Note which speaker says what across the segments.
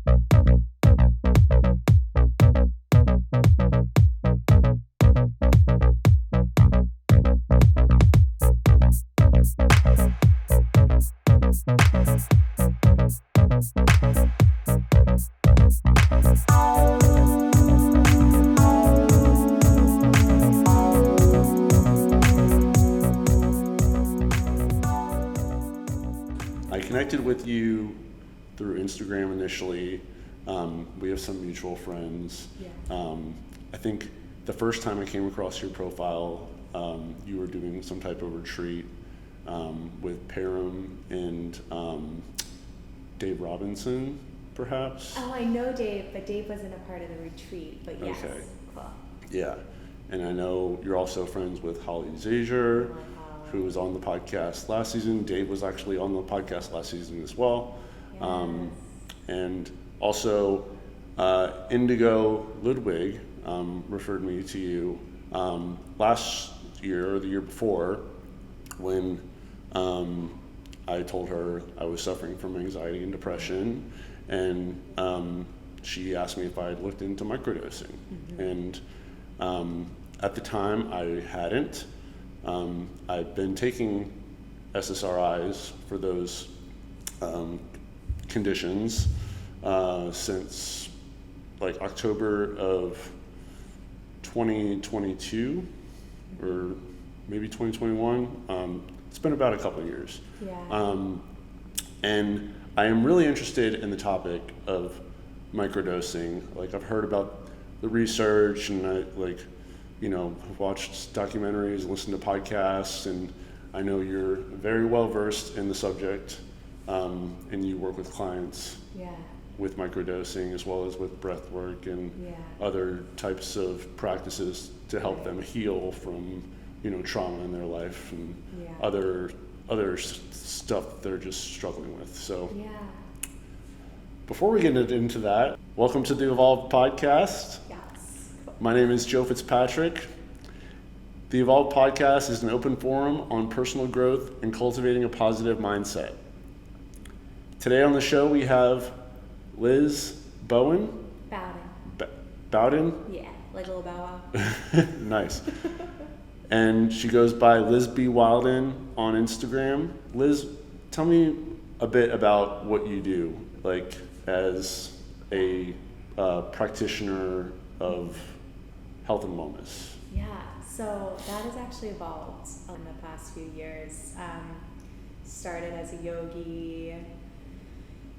Speaker 1: I connected with you through Instagram initially. We have some mutual friends.
Speaker 2: Yeah.
Speaker 1: I think the first time I came across your profile, you were doing some type of retreat with Param and Dave Robinson, perhaps?
Speaker 2: Oh, I know Dave, but Dave wasn't a part of the retreat, but yes.
Speaker 1: Okay.
Speaker 2: Cool.
Speaker 1: Yeah. And I know you're also friends with Holly Zager,
Speaker 2: Holly.
Speaker 1: who was on the podcast last season. Dave was actually on the podcast last season as well.
Speaker 2: Yes.
Speaker 1: And also, Indigo Ludwig referred me to you last year or the year before when I told her I was suffering from anxiety and depression, and she asked me if I had looked into microdosing.
Speaker 2: Mm-hmm.
Speaker 1: And at the time, I hadn't. I've been taking SSRIs for those conditions since like October of 2022 or maybe 2021. It's been about a couple of years.
Speaker 2: Yeah.
Speaker 1: And I am really interested in the topic of microdosing. Like, I've heard about the research, and I have watched documentaries, listened to podcasts, and I know you're very well versed in the subject, and you work with clients with microdosing as well as with breathwork and other types of practices to help them heal from trauma in their life and other stuff they're just struggling with. So before we get into that, welcome to the Evolved Podcast.
Speaker 2: Yes.
Speaker 1: My name is Joe Fitzpatrick. The Evolved Podcast is an open forum on personal growth and cultivating a positive mindset. Today on the show we have Liz Bowden. Bowden?
Speaker 2: Yeah, like a little bow wow.
Speaker 1: Nice. And she goes by Liz B. Wilden on Instagram. Liz, tell me a bit about what you do, like as a practitioner of health and wellness.
Speaker 2: Yeah, so that has actually evolved in the past few years. Started as a yogi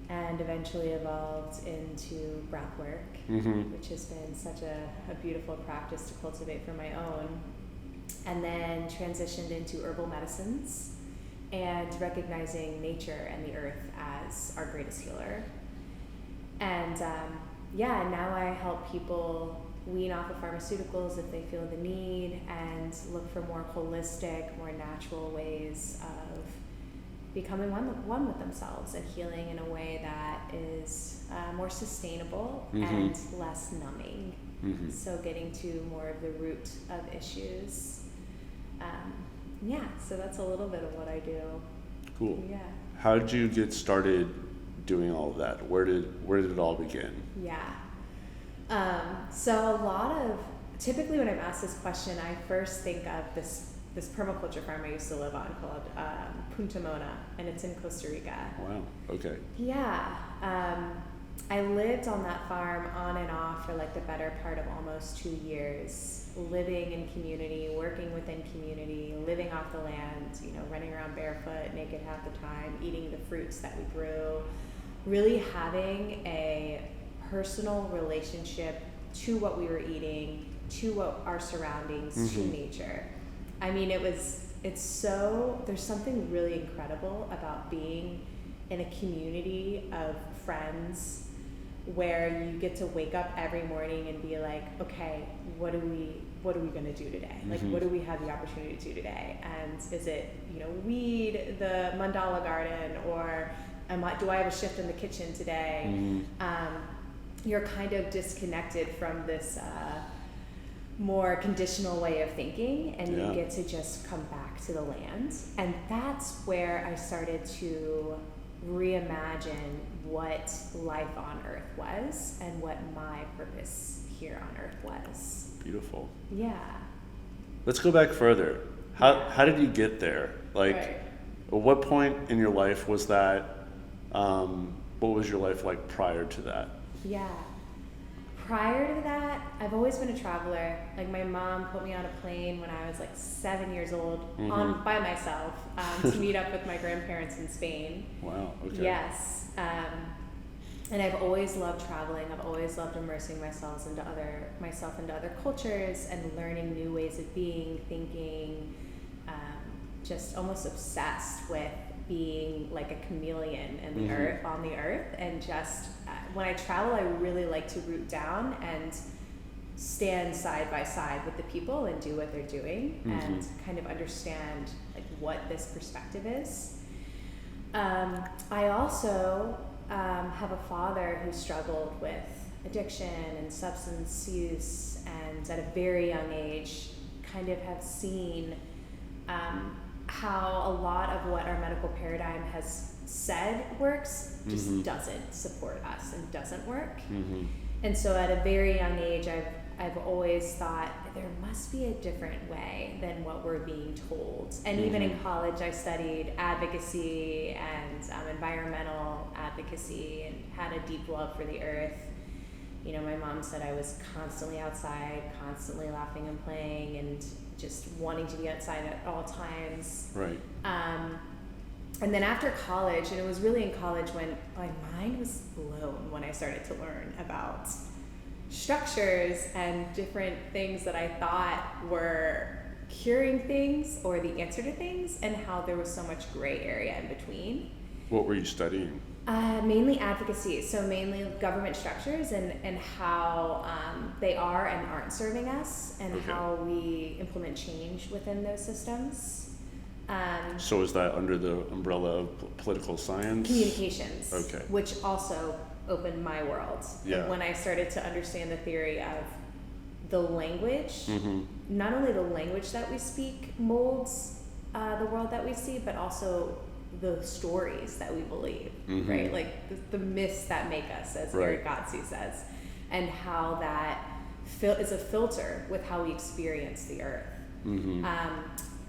Speaker 2: and eventually evolved into breathwork, which has been such a beautiful practice to cultivate for my own. And then transitioned into herbal medicines and recognizing nature and the earth as our greatest healer. And now I help people wean off of pharmaceuticals if they feel the need and look for more holistic, more natural ways of becoming one with themselves and healing in a way that is more sustainable and less numbing. So getting to more of the root of issues. So that's a little bit of what I do.
Speaker 1: Cool.
Speaker 2: Yeah.
Speaker 1: How did you get started doing all of that? Where did it all begin?
Speaker 2: Yeah. So typically when I'm asked this question, I first think of this permaculture farm I used to live on called Punta Mona, and it's in Costa Rica.
Speaker 1: Wow. Okay.
Speaker 2: Yeah. I lived on that farm on and off for like the better part of almost 2 years, living in community, working within community, living off the land, running around barefoot, naked half the time, eating the fruits that we grew, really having a personal relationship to what we were eating, to what our surroundings, to nature. I mean, there's something really incredible about being in a community of friends where you get to wake up every morning and be like, okay, what are we going to do today? Like, what do we have the opportunity to do today? And is it, weed the mandala garden, or do I have a shift in the kitchen today? You're kind of disconnected from this more conditional way of thinking, and you get to just come back to the land. And that's where I started to reimagine what life on Earth was and what my purpose here on Earth was.
Speaker 1: Beautiful.
Speaker 2: Yeah.
Speaker 1: Let's go back further. How did you get there? Like,
Speaker 2: Right.
Speaker 1: at what point in your life was that? What was your life like prior to that?
Speaker 2: Yeah. Prior to that, I've always been a traveler. Like, my mom put me on a plane when I was like 7 years old, by myself, to meet up with my grandparents in Spain.
Speaker 1: Wow. Okay.
Speaker 2: Yes. And I've always loved traveling. I've always loved immersing myself into other cultures and learning new ways of being, thinking. Just almost obsessed with being like a chameleon in the earth, on the earth, and just when I travel, I really like to root down and stand side by side with the people and do what they're doing and kind of understand like what this perspective is. I also have a father who struggled with addiction and substance use, and at a very young age kind of have seen how a lot of what our medical paradigm has said works just doesn't support us and doesn't work. And so at a very young age, I've always thought there must be a different way than what we're being told. And even in college, I studied advocacy and environmental advocacy and had a deep love for the earth. You know, my mom said I was constantly outside, constantly laughing and playing, and just wanting to be outside at all times.
Speaker 1: Right.
Speaker 2: And then after college, and it was really in college when my mind was blown when I started to learn about structures and different things that I thought were curing things or the answer to things, and how there was so much gray area in between.
Speaker 1: What were you studying?
Speaker 2: Mainly advocacy, so mainly government structures and how they are and aren't serving us, and how we implement change within those systems.
Speaker 1: So is that under the umbrella of political science?
Speaker 2: Communications,
Speaker 1: Okay.
Speaker 2: which also opened my world.
Speaker 1: Yeah.
Speaker 2: And when I started to understand the theory of the language, not only the language that we speak molds the world that we see, but also the stories that we believe, right? Like the myths that make us, as Eric Gotze says, and how that is a filter with how we experience the earth.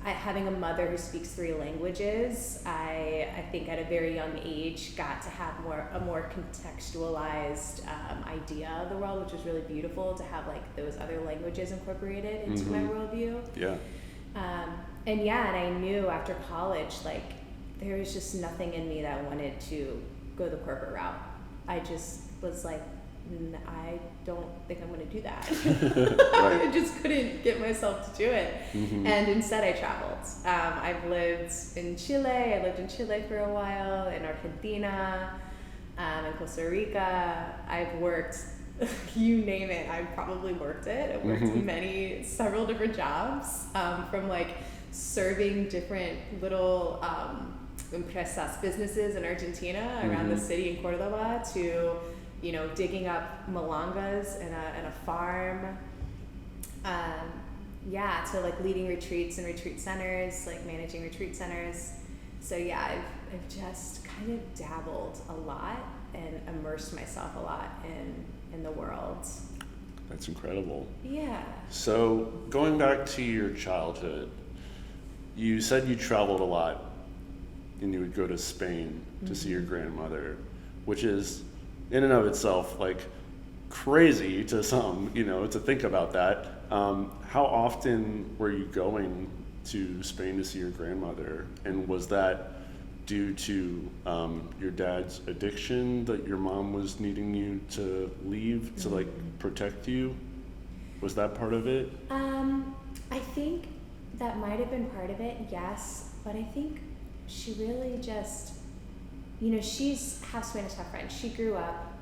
Speaker 2: Having a mother who speaks 3 languages, I think at a very young age got to have a more contextualized idea of the world, which was really beautiful to have like those other languages incorporated into my worldview.
Speaker 1: Yeah.
Speaker 2: And I knew after college, like, there was just nothing in me that wanted to go the corporate route. I just was like, I don't think I'm going to do that. I just couldn't get myself to do it. And instead I traveled. I've lived in Chile. I lived in Chile for a while, in Argentina, in Costa Rica. I've worked, you name it, I've probably worked it. I've worked several different jobs, from like serving different little empresas, businesses in Argentina around the city in Cordoba, to digging up malangas in a farm, to like leading retreats and retreat centers, like managing retreat centers. So I've just kind of dabbled a lot and immersed myself a lot in the world.
Speaker 1: That's incredible.
Speaker 2: Yeah.
Speaker 1: So going back to your childhood, you said you traveled a lot and you would go to Spain to see your grandmother, which is in and of itself like crazy to some, to think about that. How often were you going to Spain to see your grandmother? And was that due to your dad's addiction, that your mom was needing you to leave to like protect you? Was that part of it?
Speaker 2: I think that might have been part of it, yes. But I think she really just, she's half Spanish, half French. She grew up,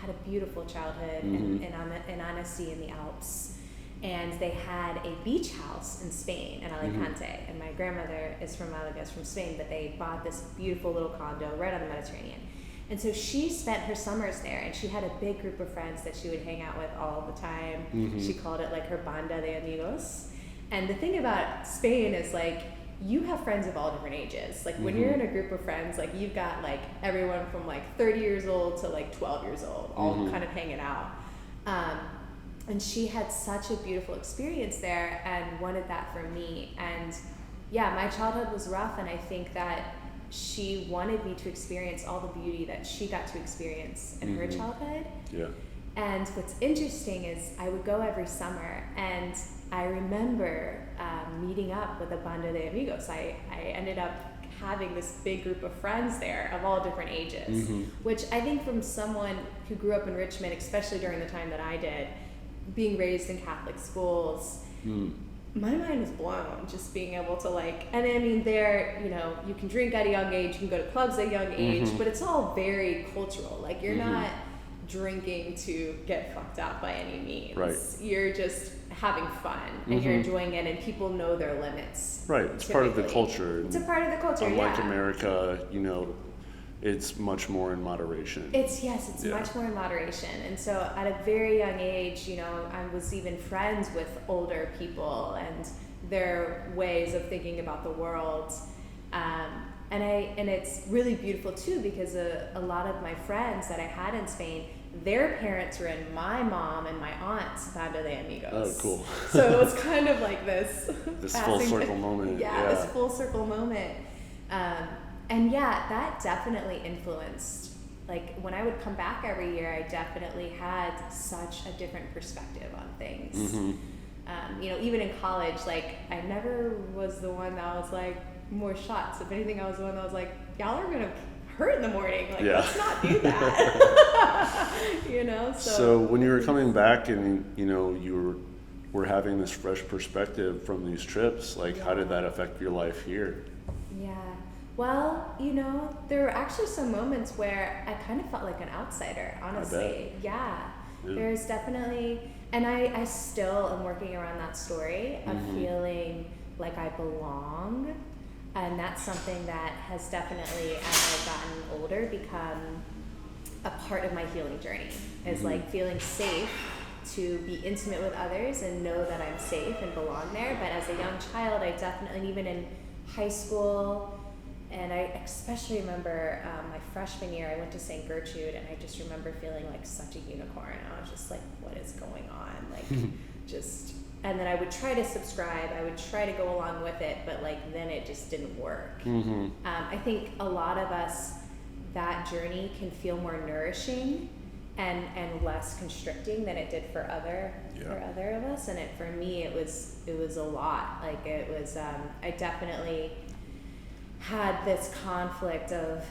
Speaker 2: had a beautiful childhood in Annecy in the Alps. And they had a beach house in Spain, in Alicante. And my grandmother is from Malaga, is from Spain, but they bought this beautiful little condo right on the Mediterranean. And so she spent her summers there, and she had a big group of friends that she would hang out with all the time. She called it like her banda de amigos. And the thing about Spain is like, you have friends of all different ages. Like when you're in a group of friends, like you've got like everyone from like 30 years old to like 12 years old, all kind of hanging out. And she had such a beautiful experience there and wanted that for me. And yeah, my childhood was rough, and I think that she wanted me to experience all the beauty that she got to experience in her childhood.
Speaker 1: Yeah.
Speaker 2: And what's interesting is I would go every summer, and I remember meeting up with a bando de amigos. I ended up having this big group of friends there of all different ages, which I think from someone who grew up in Richmond, especially during the time that I did, being raised in Catholic schools, my mind was blown just being able to like, and I mean there, you know, you can drink at a young age, you can go to clubs at a young age, but it's all very cultural. Like you're not drinking to get fucked up by any means.
Speaker 1: Right.
Speaker 2: You're just having fun and you're enjoying it, and people know their limits.
Speaker 1: Right. It's part of the culture.
Speaker 2: It's a part of the culture.
Speaker 1: Unlike America, you know, it's much more in moderation.
Speaker 2: It's much more in moderation. And so at a very young age, you know, I was even friends with older people and their ways of thinking about the world. And it's really beautiful too, because a lot of my friends that I had in Spain, their parents were in my mom and my aunt's bando de amigos.
Speaker 1: Oh, cool.
Speaker 2: So it was kind of like this
Speaker 1: full circle moment.
Speaker 2: Yeah, this full circle moment. And yeah, that definitely influenced, like when I would come back every year, I definitely had such a different perspective on things. You know, even in college, like I never was the one that was like, more shots. If anything, I was the one that was like, y'all are gonna hurt in the morning. Like, let's not do that. You know?
Speaker 1: So when you were coming back and, you know, you were having this fresh perspective from these trips, like how did that affect your life here?
Speaker 2: Yeah. Well, you know, there were actually some moments where I kind of felt like an outsider, honestly. Yeah. There's definitely, and I still am working around that story of feeling like I belong. And that's something that has definitely, as I've gotten older, become a part of my healing journey. Is like feeling safe to be intimate with others and know that I'm safe and belong there. But as a young child, I definitely, and even in high school, and I especially remember my freshman year, I went to St. Gertrude, and I just remember feeling like such a unicorn. I was just like, what is going on? Like, just... And then I would try to subscribe, I would try to go along with it, but like then it just didn't work. I think a lot of us, that journey can feel more nourishing and less constricting than it did for other of us. And for me, it was a lot. Like it was, I definitely had this conflict of,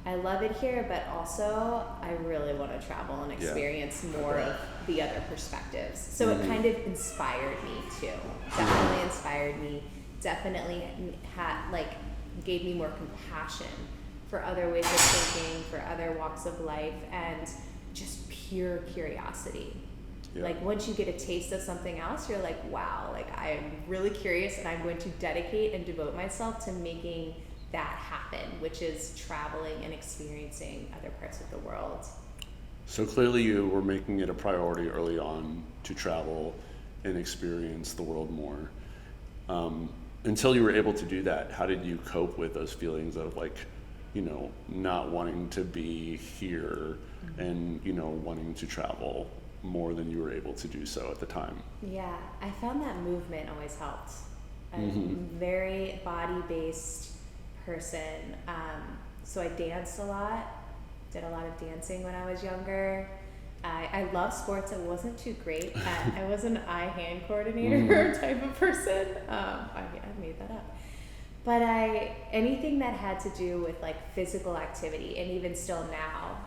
Speaker 2: I love it here, but also I really want to travel and experience more of the other perspectives. So it kind of inspired me too. Definitely inspired me. Definitely had gave me more compassion for other ways of thinking, for other walks of life, and just pure curiosity. Like once you get a taste of something else, you're like, wow, like I'm really curious, and I'm going to dedicate and devote myself to making that happen, which is traveling and experiencing other parts of the world.
Speaker 1: So clearly you were making it a priority early on to travel and experience the world more. Until you were able to do that, how did you cope with those feelings of like, you know, not wanting to be here and, you know, wanting to travel more than you were able to do so at the time? Yeah,
Speaker 2: I found that movement always helped. I'm very body-based person. So I danced a lot, did a lot of dancing when I was younger. I love sports. I wasn't too great at, I was an eye-hand coordinator type of person. I made that up. But anything that had to do with like physical activity, and even still now,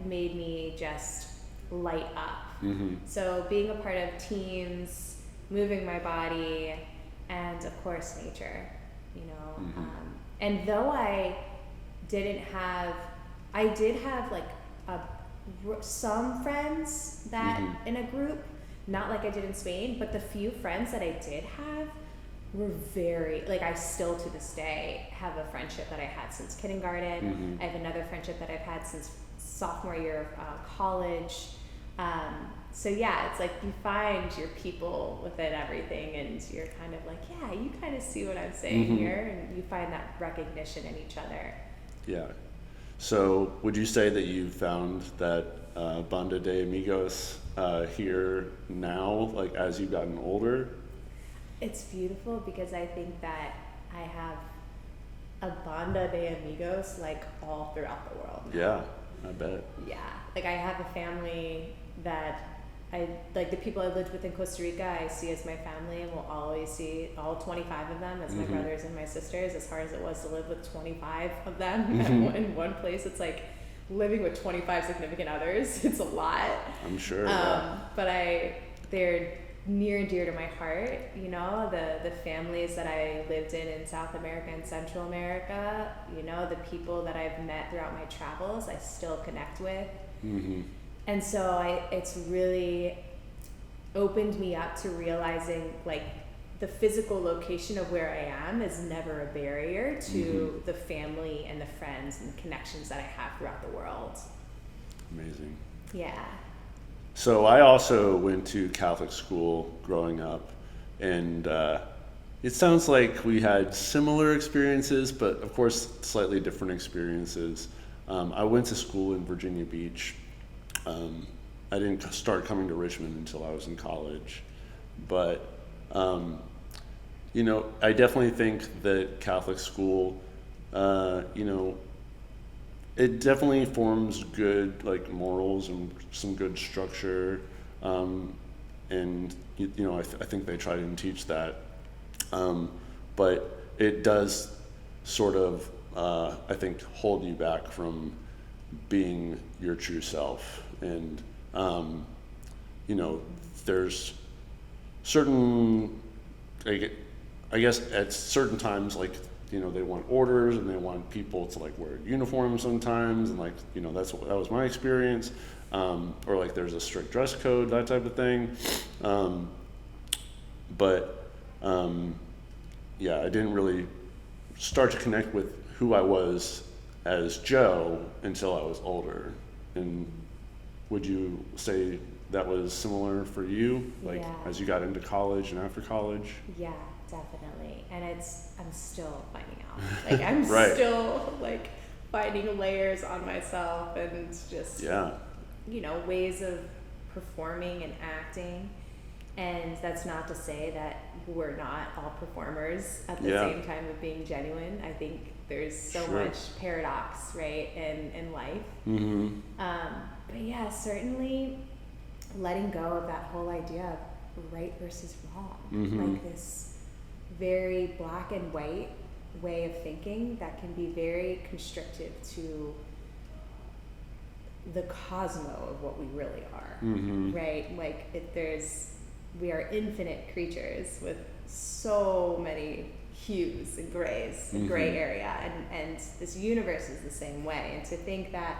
Speaker 2: made me just light up. So being a part of teams, moving my body, and of course nature, you know. And though I did have like some friends that in a group, not like I did in Spain, but the few friends that I did have were very, like I still to this day have a friendship that I had since kindergarten. I have another friendship that I've had since sophomore year of college. So yeah, it's like you find your people within everything, and you're kind of like, yeah, you kind of see what I'm saying here, and you find that recognition in each other.
Speaker 1: Yeah. So would you say that you found that Banda de Amigos here now, like as you've gotten older?
Speaker 2: It's beautiful because I think that I have a Banda de Amigos like all throughout the world now.
Speaker 1: Yeah, I bet.
Speaker 2: Yeah, like I have a family that I like, the people I lived with in Costa Rica I see as my family, and will always see all 25 of them as my brothers and my sisters, as hard as it was to live with 25 of them in one place. It's like living with 25 significant others. It's a lot.
Speaker 1: I'm sure.
Speaker 2: But they're near and dear to my heart, you know, the families that I lived in South America and Central America, you know, the people that I've met throughout my travels, I still connect with. And so it's really opened me up to realizing like the physical location of where I am is never a barrier to the family and the friends and the connections that I have throughout the world.
Speaker 1: Amazing.
Speaker 2: Yeah.
Speaker 1: So I also went to Catholic school growing up, and it sounds like we had similar experiences, but of course slightly different experiences. I went to school in Virginia Beach. I didn't start coming to Richmond until I was in college, but you know, I definitely think that Catholic school, you know, it definitely forms good like morals and some good structure, and you know, I think they try to teach that, but it does sort of I think hold you back from being your true self. And you know, there's certain, I guess at certain times, like, you know, they want orders and they want people to like wear uniforms sometimes, and like, you know, that was my experience, or like there's a strict dress code, that type of thing, but yeah, I didn't really start to connect with who I was as Joe until I was older. And would you say that was similar for you, like
Speaker 2: Yeah.
Speaker 1: as you got into college and after college?
Speaker 2: Yeah, definitely. And I'm still finding out. Like I'm
Speaker 1: Right.
Speaker 2: still like finding layers on myself, and just
Speaker 1: Yeah.
Speaker 2: you know, ways of performing and acting. And that's not to say that we're not all performers at the
Speaker 1: Yeah.
Speaker 2: same time of being genuine. I think there's so
Speaker 1: Sure.
Speaker 2: much paradox, right, in life. But yeah, certainly letting go of that whole idea of right versus wrong, like this very black and white way of thinking that can be very constrictive to the cosmo of what we really are, right? Like we are infinite creatures with so many hues and grays and gray area, and this universe is the same way. And to think that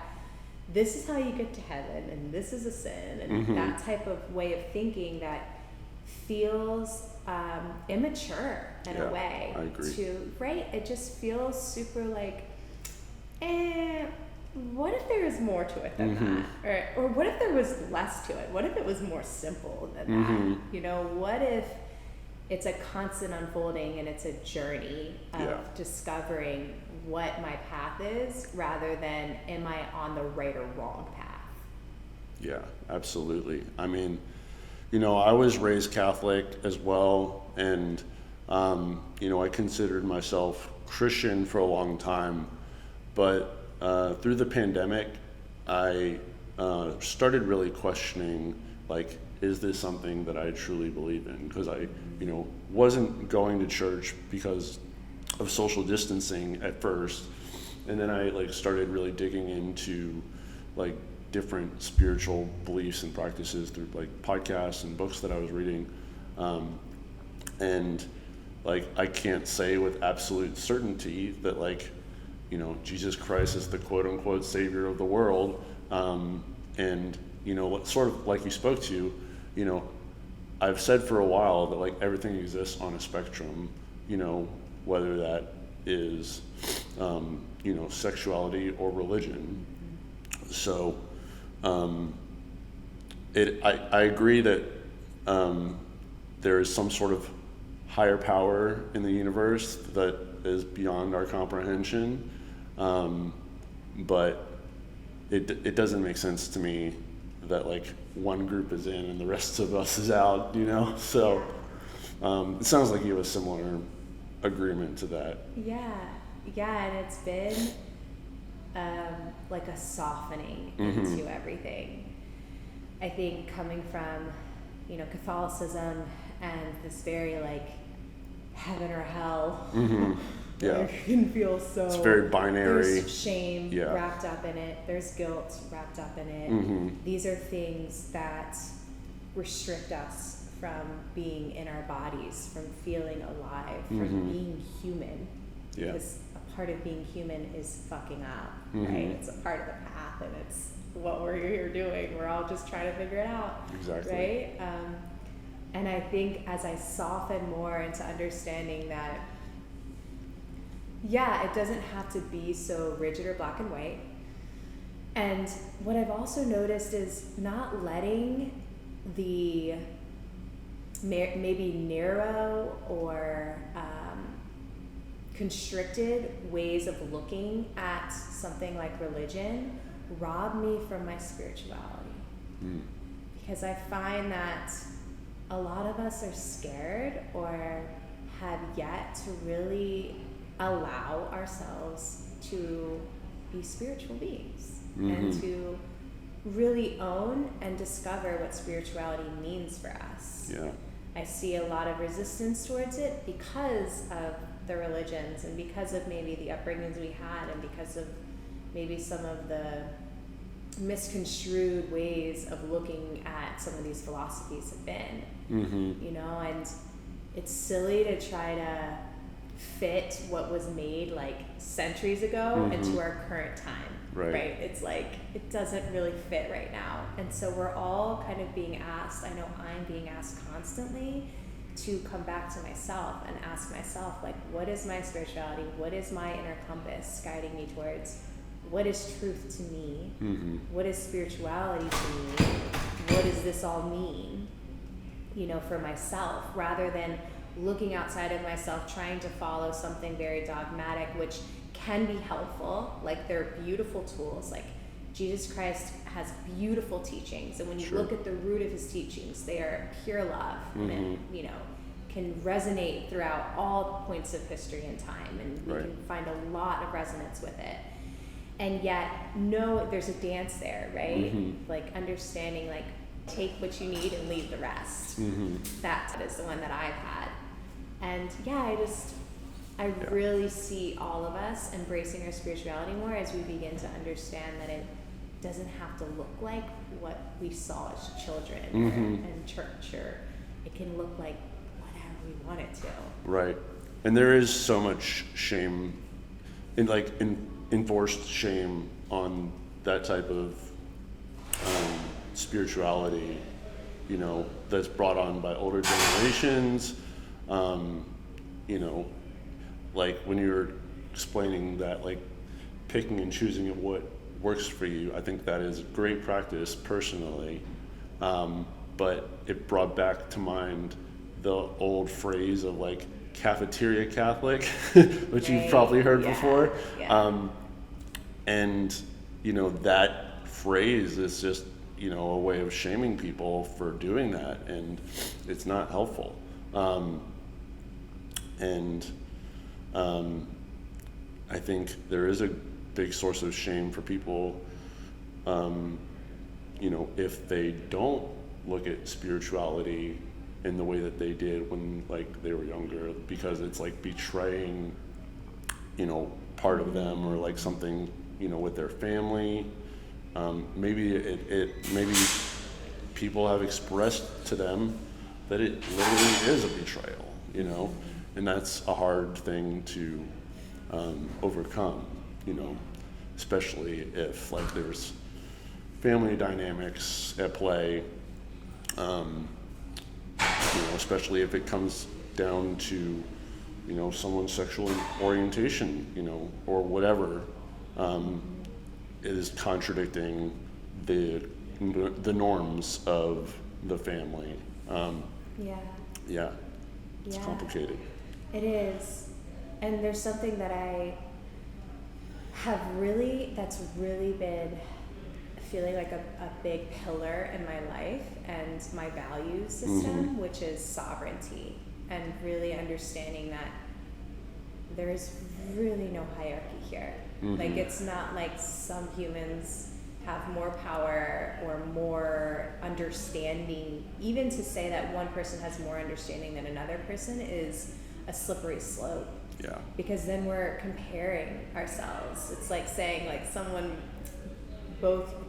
Speaker 2: this is how you get to heaven and this is a sin, and that type of way of thinking that feels immature in a way.
Speaker 1: I agree.
Speaker 2: Right? It just feels super like, what if there was more to it than that? Or what if there was less to it? What if it was more simple than that? You know, what if it's a constant unfolding and it's a journey of discovering what my path is, rather than am I on the right or wrong path?
Speaker 1: Yeah, absolutely. I mean, you know, I was raised Catholic as well, and you know, I considered myself Christian for a long time, but through the pandemic, I started really questioning, like, is this something that I truly believe in? Because I, you know, wasn't going to church because of social distancing at first, and then I like started really digging into like different spiritual beliefs and practices through like podcasts and books that I was reading, and like I can't say with absolute certainty that, like, you know, Jesus Christ is the quote unquote savior of the world, and you know, sort of like you spoke to, you know, I've said for a while that like everything exists on a spectrum, you know, whether that is you know, sexuality or religion. So I agree that there is some sort of higher power in the universe that is beyond our comprehension, but it doesn't make sense to me that like one group is in and the rest of us is out, you know? So it sounds like you have a similar agreement to that.
Speaker 2: Yeah, and it's been like a softening into everything. I think coming from, you know, Catholicism and this very like heaven or hell,
Speaker 1: Yeah,
Speaker 2: you can feel so.
Speaker 1: it's very binary.
Speaker 2: There's shame wrapped up in it. There's guilt wrapped up in it. These are things that restrict us from being in our bodies, from feeling alive, from being human.
Speaker 1: Yeah.
Speaker 2: Because a part of being human is fucking up, right? It's a part of the path, and it's what we're here doing. We're all just trying to figure it out.
Speaker 1: Exactly.
Speaker 2: Right? And I think as I soften more into understanding that, yeah, it doesn't have to be so rigid or black and white. And what I've also noticed is not letting the maybe narrow or constricted ways of looking at something like religion rob me from my spirituality. Because I find that a lot of us are scared or have yet to really allow ourselves to be spiritual beings and to really own and discover what spirituality means for us.
Speaker 1: Yeah.
Speaker 2: I see a lot of resistance towards it because of the religions and because of maybe the upbringings we had and because of maybe some of the misconstrued ways of looking at some of these philosophies have been. You know, and it's silly to try to fit what was made like centuries ago into our current time. Right? It's like it doesn't really fit right now, and so we're all kind of being asked, I know I'm being asked constantly to come back to myself and ask myself, like, what is my spirituality? What is my inner compass guiding me towards? What is truth to me? What is spirituality to me? What does this all mean, you know, for myself, rather than looking outside of myself, trying to follow something very dogmatic, which can be helpful. Like, they're beautiful tools. Like, Jesus Christ has beautiful teachings, and when you look at the root of his teachings, they are pure love, and it, you know, can resonate throughout all points of history and time, and we can find a lot of resonance with it. And yet, no, there's a dance there, right? Like, understanding, like, take what you need and leave the rest. That is the one that I've had. And yeah, I really see all of us embracing our spirituality more as we begin to understand that it doesn't have to look like what we saw as children in church, or it can look like whatever we want it to. Right.
Speaker 1: And there is so much shame, enforced shame on that type of spirituality, you know, that's brought on by older generations. You know, like when you're explaining that, like picking and choosing of what works for you, I think that is great practice personally. But it brought back to mind the old phrase of like cafeteria Catholic, which you've probably heard before. And, you know, that phrase is just, you know, a way of shaming people for doing that, and it's not helpful. I think there is a big source of shame for people, you know, if they don't look at spirituality in the way that they did when, like, they were younger, because it's like betraying, you know, part of them, or like something, you know, with their family. Maybe maybe people have expressed to them that it literally is a betrayal, you know, and that's a hard thing to overcome, you know, especially if like there's family dynamics at play, you know, especially if it comes down to, you know, someone's sexual orientation, you know, or whatever, is contradicting the the norms of the family.
Speaker 2: Yeah.
Speaker 1: Yeah, it's
Speaker 2: Yeah.
Speaker 1: complicated.
Speaker 2: It is. And there's something that I have that's really been feeling like a big pillar in my life and my value system, which is sovereignty, and really understanding that there is really no hierarchy here. Like, it's not like some humans have more power or more understanding. Even to say that one person has more understanding than another person is a slippery slope.
Speaker 1: Yeah.
Speaker 2: Because then we're comparing ourselves. It's like saying, like,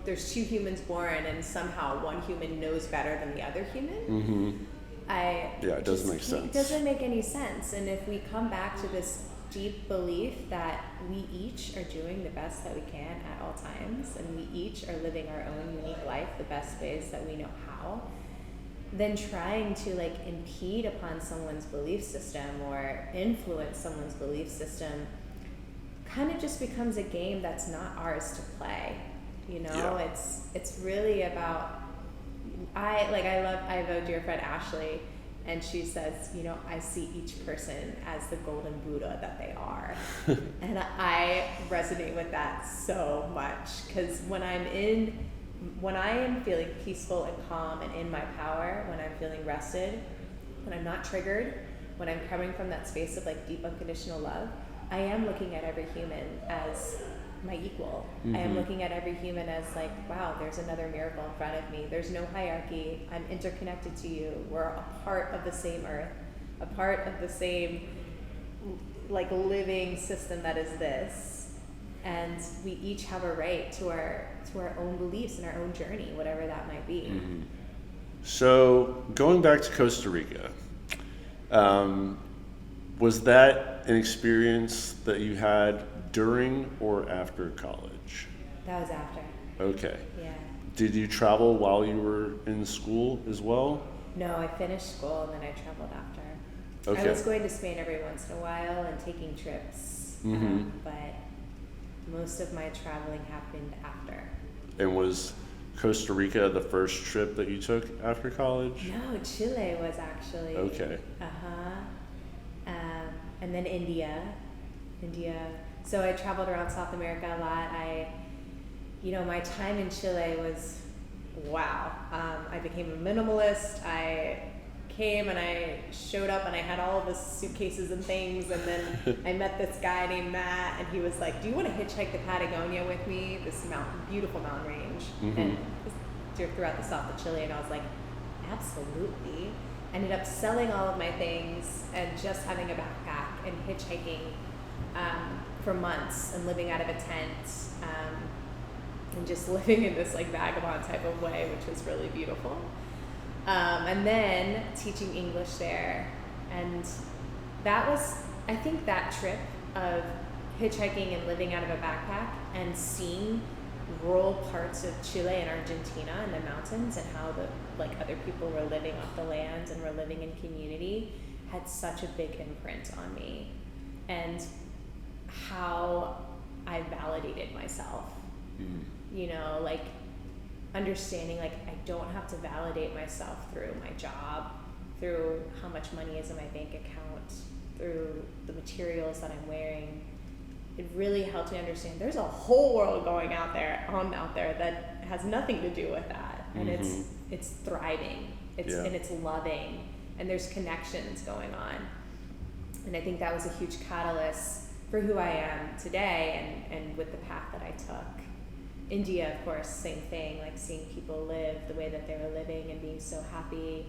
Speaker 2: there's two humans born and somehow one human knows better than the other human.
Speaker 1: It doesn't make sense.
Speaker 2: It doesn't make any sense. And if we come back to this deep belief that we each are doing the best that we can at all times, and we each are living our own unique life the best ways that we know how, then trying to like impede upon someone's belief system or influence someone's belief system kind of just becomes a game that's not ours to play. You know,
Speaker 1: Yeah.
Speaker 2: it's really about, I have a dear friend, Ashley, and she says, you know, I see each person as the golden Buddha that they are. And I resonate with that so much, because when I am feeling peaceful and calm and in my power, when I'm feeling rested, when I'm not triggered, when I'm coming from that space of like deep unconditional love, I am looking at every human as my equal. I am looking at every human as like, wow, there's another miracle in front of me. There's no hierarchy. I'm interconnected to you. We're a part of the same earth, a part of the same like living system that is this. And we each have a right to our own beliefs and our own journey, whatever that might be.
Speaker 1: So going back to Costa Rica, was that an experience that you had during or after college?
Speaker 2: That was after.
Speaker 1: Okay.
Speaker 2: Yeah.
Speaker 1: Did you travel while you were in school as well?
Speaker 2: No, I finished school and then I traveled after.
Speaker 1: Okay.
Speaker 2: I was going to Spain every once in a while and taking trips, but most of my traveling happened after.
Speaker 1: And was Costa Rica the first trip that you took after college?
Speaker 2: No, Chile was actually.
Speaker 1: Okay.
Speaker 2: And then India. So I traveled around South America a lot. My time in Chile was, wow. I became a minimalist. I came and I showed up and I had all of the suitcases and things, and then I met this guy named Matt, and he was like, do you want to hitchhike to Patagonia with me? This beautiful mountain range. And throughout the south of Chile, and I was like, absolutely. Ended up selling all of my things and just having a backpack and hitchhiking for months and living out of a tent and just living in this like vagabond type of way, which was really beautiful. And then teaching English there. And that was, I think that trip of hitchhiking and living out of a backpack and seeing rural parts of Chile and Argentina and the mountains and how other people were living off the land and were living in community had such a big imprint on me, and how I validated myself. Understanding I don't have to validate myself through my job, through how much money is in my bank account, through the materials that I'm wearing. It really helped me understand there's a whole world going out there that has nothing to do with that. And it's thriving. And it's loving, and there's connections going on. And I think that was a huge catalyst for who I am today and with the path that I took. India, of course, same thing, like seeing people live the way that they were living and being so happy.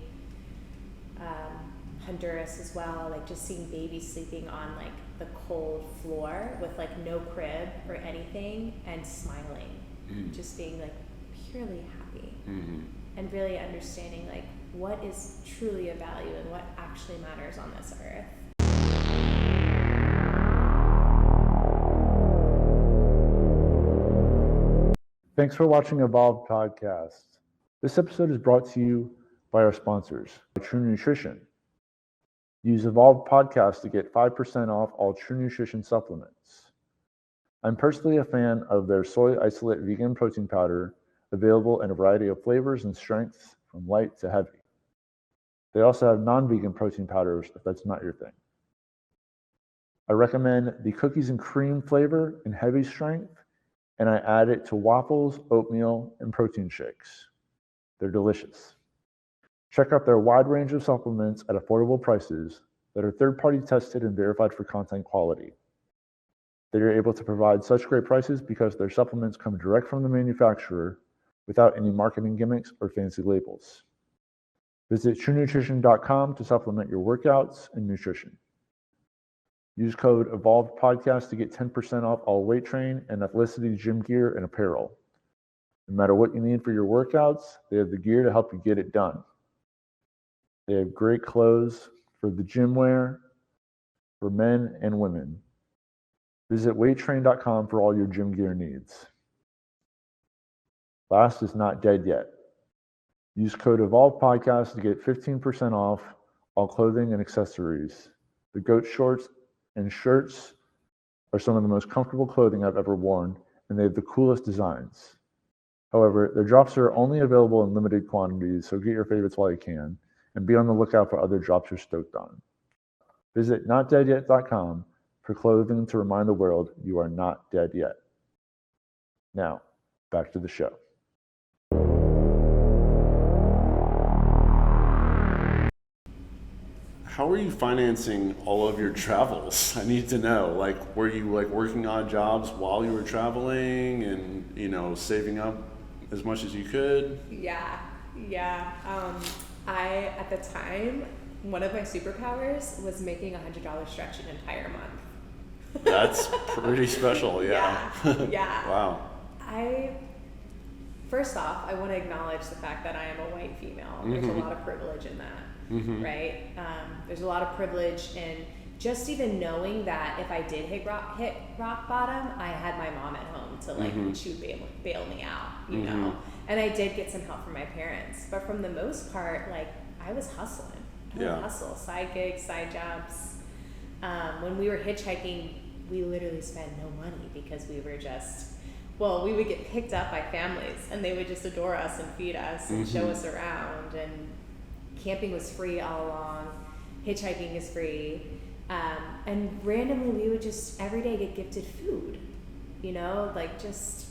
Speaker 2: Honduras as well, just seeing babies sleeping on the cold floor with no crib or anything and smiling, just being purely happy, and really understanding what is truly of value and what actually matters on this earth.
Speaker 3: Thanks for watching Evolved Podcast. This episode is brought to you by our sponsors, True Nutrition. Use Evolved Podcast to get 5% off all True Nutrition supplements. I'm personally a fan of their soy isolate vegan protein powder, available in a variety of flavors and strengths from light to heavy. They also have non-vegan protein powders if that's not your thing. I recommend the cookies and cream flavor in heavy strength, and I add it to waffles, oatmeal, and protein shakes. They're delicious. Check out their wide range of supplements at affordable prices that are third-party tested and verified for content quality. They are able to provide such great prices because their supplements come direct from the manufacturer without any marketing gimmicks or fancy labels. Visit truenutrition.com to supplement your workouts and nutrition. Use code EvolvedPodcast to get 10% off all weight train and athleticity gym gear and apparel. No matter what you need for your workouts, they have the gear to help you get it done. They have great clothes for the gym wear, for men and women. Visit weighttrain.com for all your gym gear needs. Last is not dead yet. Use code EvolvedPodcast to get 15% off all clothing and accessories. The goat shorts and shirts are some of the most comfortable clothing I've ever worn, and they have the coolest designs. However, their drops are only available in limited quantities, so get your favorites while you can, and be on the lookout for other drops you're stoked on. Visit notdeadyet.com for clothing to remind the world you are not dead yet. Now, back to the show.
Speaker 1: How are you financing all of your travels? I need to know. Like, were you like working odd jobs while you were traveling and, you know, saving up as much as you could?
Speaker 2: Yeah. I, at the time, one of my superpowers was making $100 stretch an entire month.
Speaker 1: That's pretty special, yeah.
Speaker 2: Yeah.
Speaker 1: Wow.
Speaker 2: First off, I want to acknowledge the fact that I am a white female. There's a lot of privilege in that, right? There's a lot of privilege in just even knowing that if I did hit rock bottom, I had my mom at home to like, she would bail me out, you know? And I did get some help from my parents, but from the most part, like, I was hustling. Side gigs, side jobs. When we were hitchhiking, we literally spent no money because we were just, we would get picked up by families and they would just adore us and feed us and show us around, and camping was free all along, hitchhiking is free, and randomly we would just every day get gifted food, you know, like just,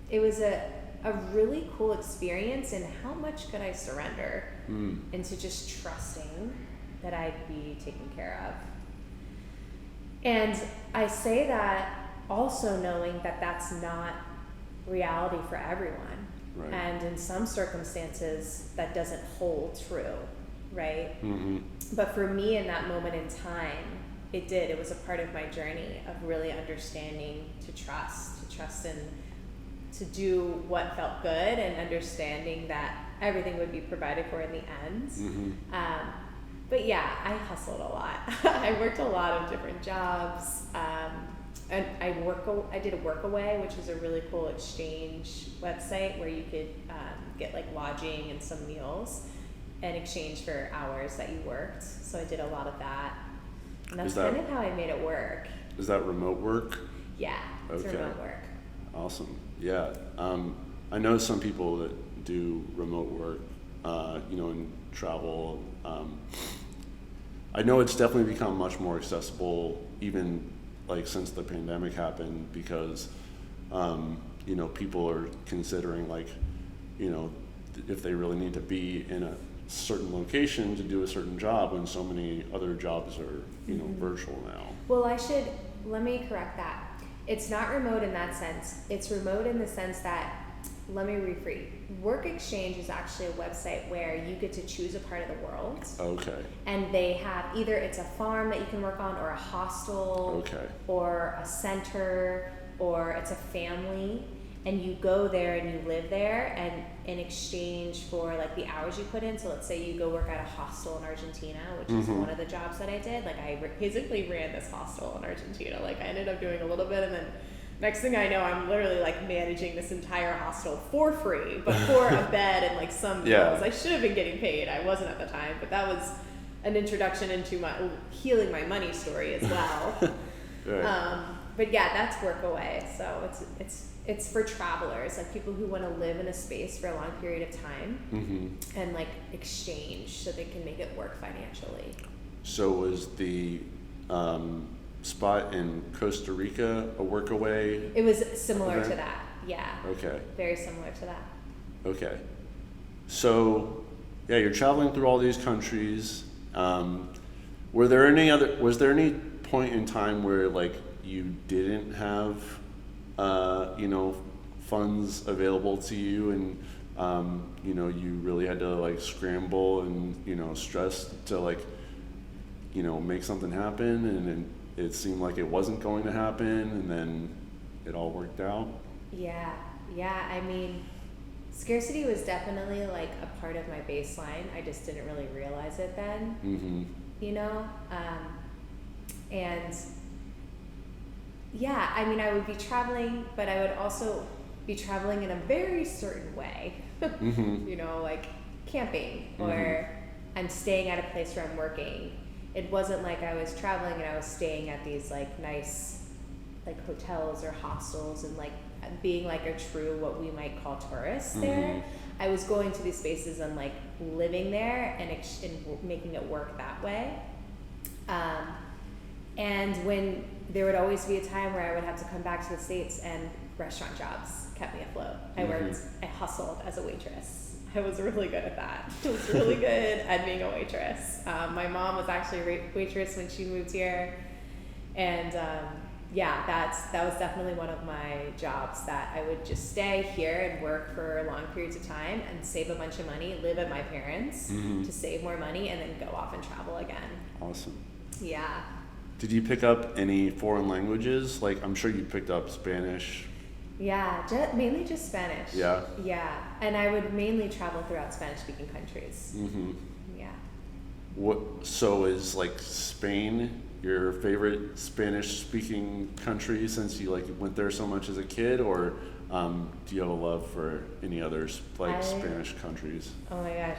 Speaker 2: it was a really cool experience. And how much could I surrender into just trusting that I'd be taken care of? And I say that also knowing that that's not reality for everyone.
Speaker 1: Right.
Speaker 2: And in some circumstances that doesn't hold true, right? But for me in that moment in time, it did. It was a part of my journey of really understanding to trust and to do what felt good, and understanding that everything would be provided for in the end. But yeah, I hustled a lot. I worked a lot of different jobs. And I did a Workaway, which is a really cool exchange website where you could get like lodging and some meals in exchange for hours that you worked. So I did a lot of that. And that's kind of how I made it work.
Speaker 1: Is that remote work?
Speaker 2: Yeah, it's
Speaker 1: Okay.
Speaker 2: remote work.
Speaker 1: Awesome. Yeah. I know some people that do remote work, you know, and travel. I know it's definitely become much more accessible, even like since the pandemic happened, because, you know, people are considering like, you know, if they really need to be in a certain location to do a certain job when so many other jobs are, you know, virtual now.
Speaker 2: Well, let me correct that. It's not remote in that sense. It's remote in the sense that, let me rephrase. Work Exchange is actually a website where you get to choose a part of the world.
Speaker 1: Okay.
Speaker 2: And they have either it's a farm that you can work on, or a hostel,
Speaker 1: Okay.
Speaker 2: or a center, or it's a family, and you go there and you live there, and in exchange for like the hours you put in. So let's say you go work at a hostel in Argentina, which is one of the jobs that I did. Like I basically ran this hostel in Argentina. Like I ended up doing a little bit, and then next thing I know, I'm literally like managing this entire hostel for free, but for a bed and like some meals. I should have been getting paid. I wasn't at the time, but that was an introduction into my healing my money story as well.
Speaker 1: Right.
Speaker 2: But yeah, that's work away. So it's for travelers, like people who want to live in a space for a long period of time and like exchange so they can make it work financially.
Speaker 1: So was the spot in Costa Rica a work away?
Speaker 2: It was similar
Speaker 1: event?
Speaker 2: to that. Yeah.
Speaker 1: Okay.
Speaker 2: Very similar to that.
Speaker 1: Okay. So, yeah, you're traveling through all these countries. Was there any point in time where like you didn't have, funds available to you and, you really had to like scramble and, stress to like, make something happen, and then it seemed like it wasn't going to happen, and then it all worked out?
Speaker 2: Yeah. I mean, scarcity was definitely like a part of my baseline. I just didn't really realize it then. And yeah, I mean, I would be traveling, but I would also be traveling in a very certain way. Like camping, or I'm staying at a place where I'm working. It wasn't like I was traveling and I was staying at these like nice like hotels or hostels and like being like a true what we might call tourists there. I was going to these spaces and like living there and making it work that way. And when there would always be a time where I would have to come back to the States, and restaurant jobs kept me afloat. I hustled as a waitress. I was really good at that. I was really good at being a waitress. My mom was actually a waitress when she moved here. And that was definitely one of my jobs, that I would just stay here and work for long periods of time and save a bunch of money, live at my parents' to save more money, and then go off and travel again.
Speaker 1: Awesome.
Speaker 2: Yeah.
Speaker 1: Did you pick up any foreign languages? Like, I'm sure you picked up Spanish.
Speaker 2: Yeah, mainly just Spanish.
Speaker 1: Yeah?
Speaker 2: Yeah, and I would mainly travel throughout Spanish-speaking countries. Yeah.
Speaker 1: So is like Spain your favorite Spanish-speaking country since you like went there so much as a kid, or do you have a love for any other Spanish countries?
Speaker 2: Oh my gosh.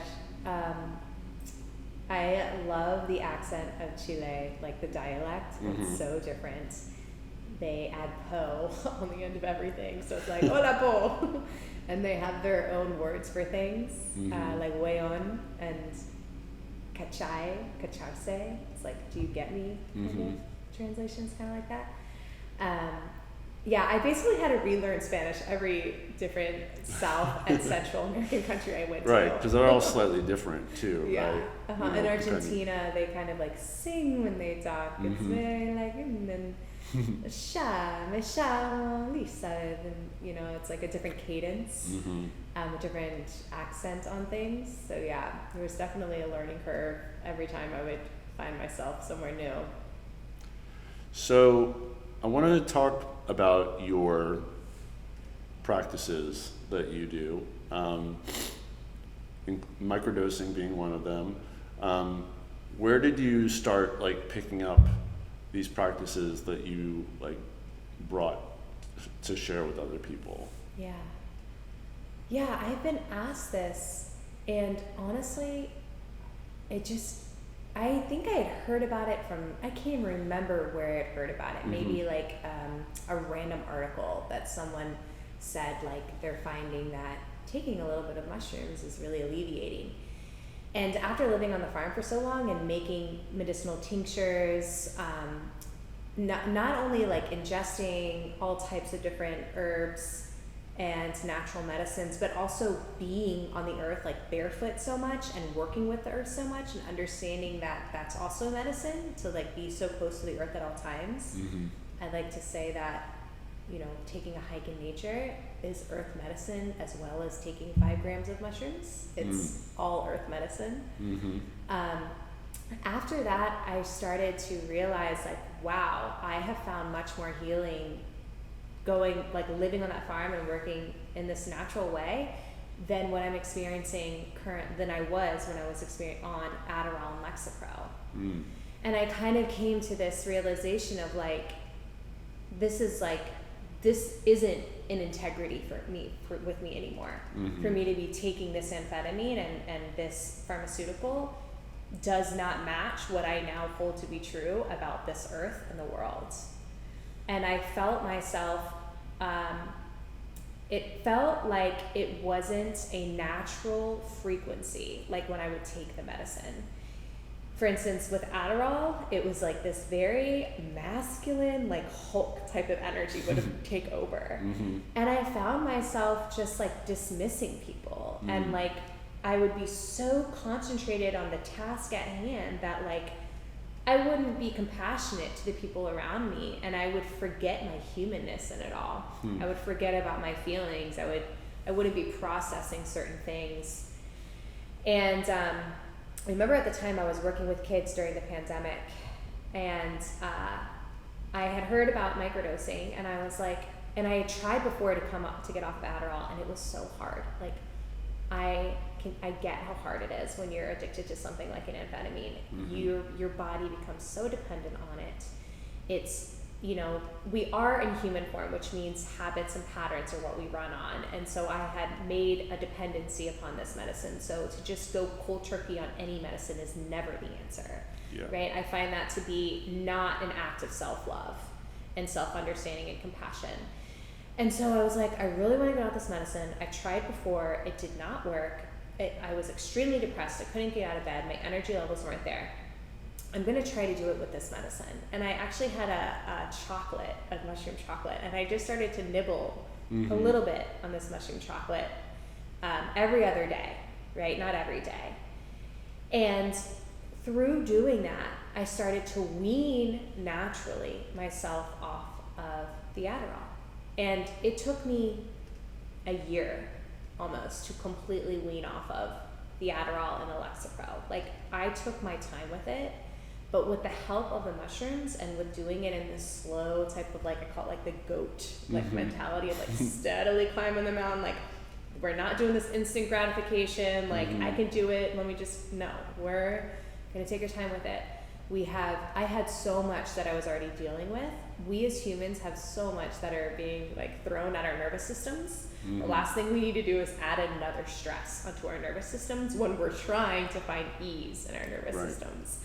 Speaker 2: I love the accent of Chile, like the dialect. It's so different. They add po on the end of everything, so it's like hola po, and they have their own words for things, like weon and cacharse. It's like, do you get me? Translations kind of like that. I basically had to relearn Spanish every different South and Central American country I went to.
Speaker 1: Right, because they're all slightly different too.
Speaker 2: Yeah.
Speaker 1: Right?
Speaker 2: In Argentina, they kind of like sing when they talk. It's very like, and then me llamo Lisa, and it's like a different cadence, a different accent on things. So yeah, there was definitely a learning curve every time I would find myself somewhere new.
Speaker 1: So I wanted to talk about your practices that you do, microdosing being one of them. Where did you start like picking up these practices that you like brought to share with other people?
Speaker 2: Yeah, I've been asked this, and honestly, I think I had heard about it from, I can't even remember where I'd heard about it. Maybe like a random article that someone said like they're finding that taking a little bit of mushrooms is really alleviating. And after living on the farm for so long and making medicinal tinctures, not only like ingesting all types of different herbs and natural medicines, but also being on the earth like barefoot so much and working with the earth so much and understanding that that's also medicine, to like be so close to the earth at all times. I'd like to say that, taking a hike in nature is earth medicine as well as taking 5 grams of mushrooms. It's all earth medicine. After that, I started to realize like, wow, I have found much more healing living on that farm and working in this natural way than what I'm experiencing than I was when I was on Adderall and Lexapro. And I kind of came to this realization of like, this isn't an integrity with me anymore. For me to be taking this amphetamine and this pharmaceutical does not match what I now hold to be true about this earth and the world. And I felt myself, it felt like it wasn't a natural frequency, like when I would take the medicine. For instance, with Adderall, it was like this very masculine, like Hulk type of energy would take over. And I found myself just like dismissing people. And like, I would be so concentrated on the task at hand that like, I wouldn't be compassionate to the people around me, and I would forget my humanness in it all. I would forget about my feelings. I wouldn't be processing certain things. And I remember at the time I was working with kids during the pandemic, and I had heard about microdosing, and I was like, and I had tried before to get off the Adderall, and it was so hard. Like, I get how hard it is when you're addicted to something like an amphetamine. Your body becomes so dependent on it. It's, you know, we are in human form, which means habits and patterns are what we run on. And so I had made a dependency upon this medicine. So to just go cold turkey on any medicine is never the answer, right? I find that to be not an act of self-love and self-understanding and compassion. And so I was like, I really want to get off this medicine. I tried before, it did not work. I was extremely depressed. I couldn't get out of bed. My energy levels weren't there. I'm going to try to do it with this medicine. And I actually had a mushroom chocolate, and I just started to nibble a little bit on this mushroom chocolate every other day, right? Not every day. And through doing that, I started to wean naturally myself off of the Adderall. And it took me a year almost to completely wean off of the Adderall and the Lexapro. Like, I took my time with it, but with the help of the mushrooms and with doing it in this slow type of, like, I call it like the goat like mentality of like steadily climbing the mountain, like, we're not doing this instant gratification, like I can do it, let me just, no, we're gonna take our time with it. I had so much that I was already dealing with. We as humans have so much that are being like thrown at our nervous systems. The last thing we need to do is add another stress onto our nervous systems when we're trying to find ease in our nervous systems.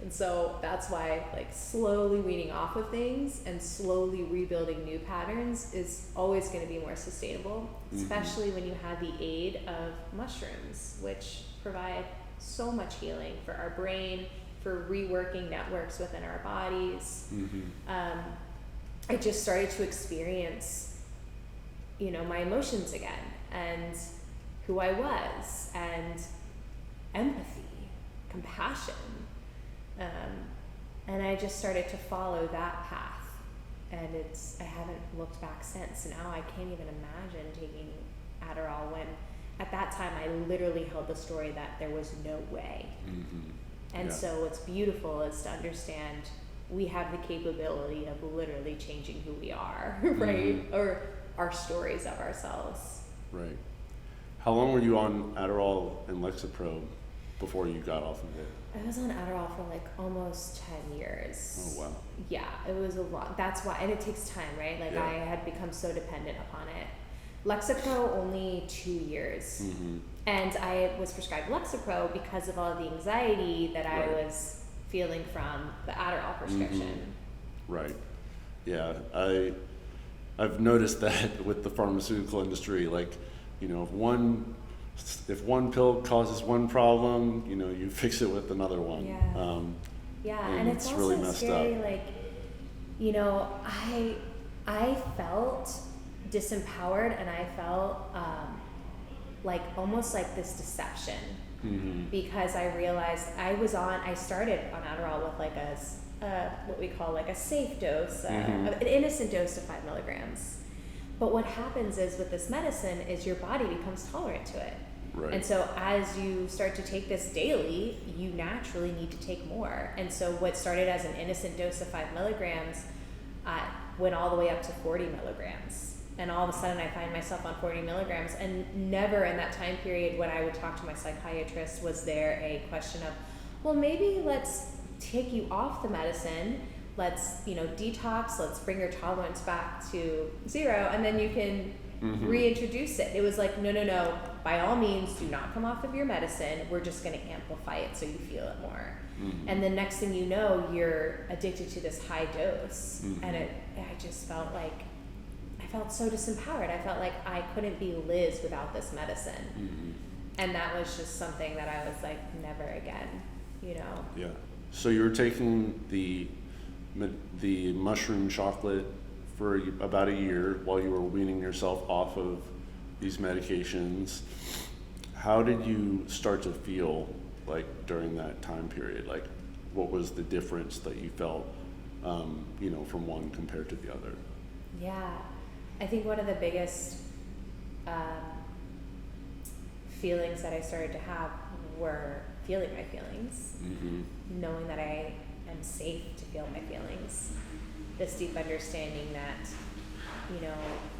Speaker 2: And so that's why, like, slowly weaning off of things and slowly rebuilding new patterns is always going to be more sustainable, especially when you have the aid of mushrooms, which provide so much healing for our brain, for reworking networks within our bodies. I just started to experience, you know, my emotions again, and who I was, and empathy, compassion. And I just started to follow that path, and I haven't looked back since. Now I can't even imagine taking Adderall when at that time I literally held the story that there was no way. And so what's beautiful is to understand we have the capability of literally changing who we are, right? Or our stories of ourselves.
Speaker 1: Right. How long were you on Adderall and Lexapro before you got off of it?
Speaker 2: I was on Adderall for like almost 10 years.
Speaker 1: Oh, wow.
Speaker 2: Yeah, it was a lot. That's why, and it takes time, right? Like I had become so dependent upon it. Lexapro, only 2 years. And I was prescribed Lexapro because of all the anxiety that I was feeling from the Adderall prescription.
Speaker 1: Right. Yeah, I've noticed that with the pharmaceutical industry, like, you know, if one pill causes one problem, you know, you fix it with another one.
Speaker 2: And it's also
Speaker 1: really messed
Speaker 2: scary,
Speaker 1: up.
Speaker 2: like, you know, I felt disempowered, and I felt like almost like this deception, because I realized I started on Adderall with like what we call like a safe dose, an innocent dose of 5 milligrams. But what happens is with this medicine is your body becomes tolerant to it.
Speaker 1: Right.
Speaker 2: And so as you start to take this daily, you naturally need to take more. And so what started as an innocent dose of 5 milligrams went all the way up to 40 milligrams. And all of a sudden I find myself on 40 milligrams, and never in that time period when I would talk to my psychiatrist was there a question of, well, maybe let's take you off the medicine, let's, you know, detox, let's bring your tolerance back to 0, and then you can reintroduce it. It was like, no, by all means, do not come off of your medicine. We're just going to amplify it so you feel it more. And the next thing you know, you're addicted to this high dose. And I just felt like, I felt so disempowered. I felt like I couldn't be Liz without this medicine. And that was just something that I was like, never again, you know?
Speaker 1: Yeah. So you were taking the mushroom chocolate for about a year while you were weaning yourself off of these medications. How did you start to feel like during that time period? Like, what was the difference that you felt, you know, from one compared to the other?
Speaker 2: Yeah, I think one of the biggest feelings that I started to have were feeling my feelings, knowing that I am safe to feel my feelings. This deep understanding that, you know,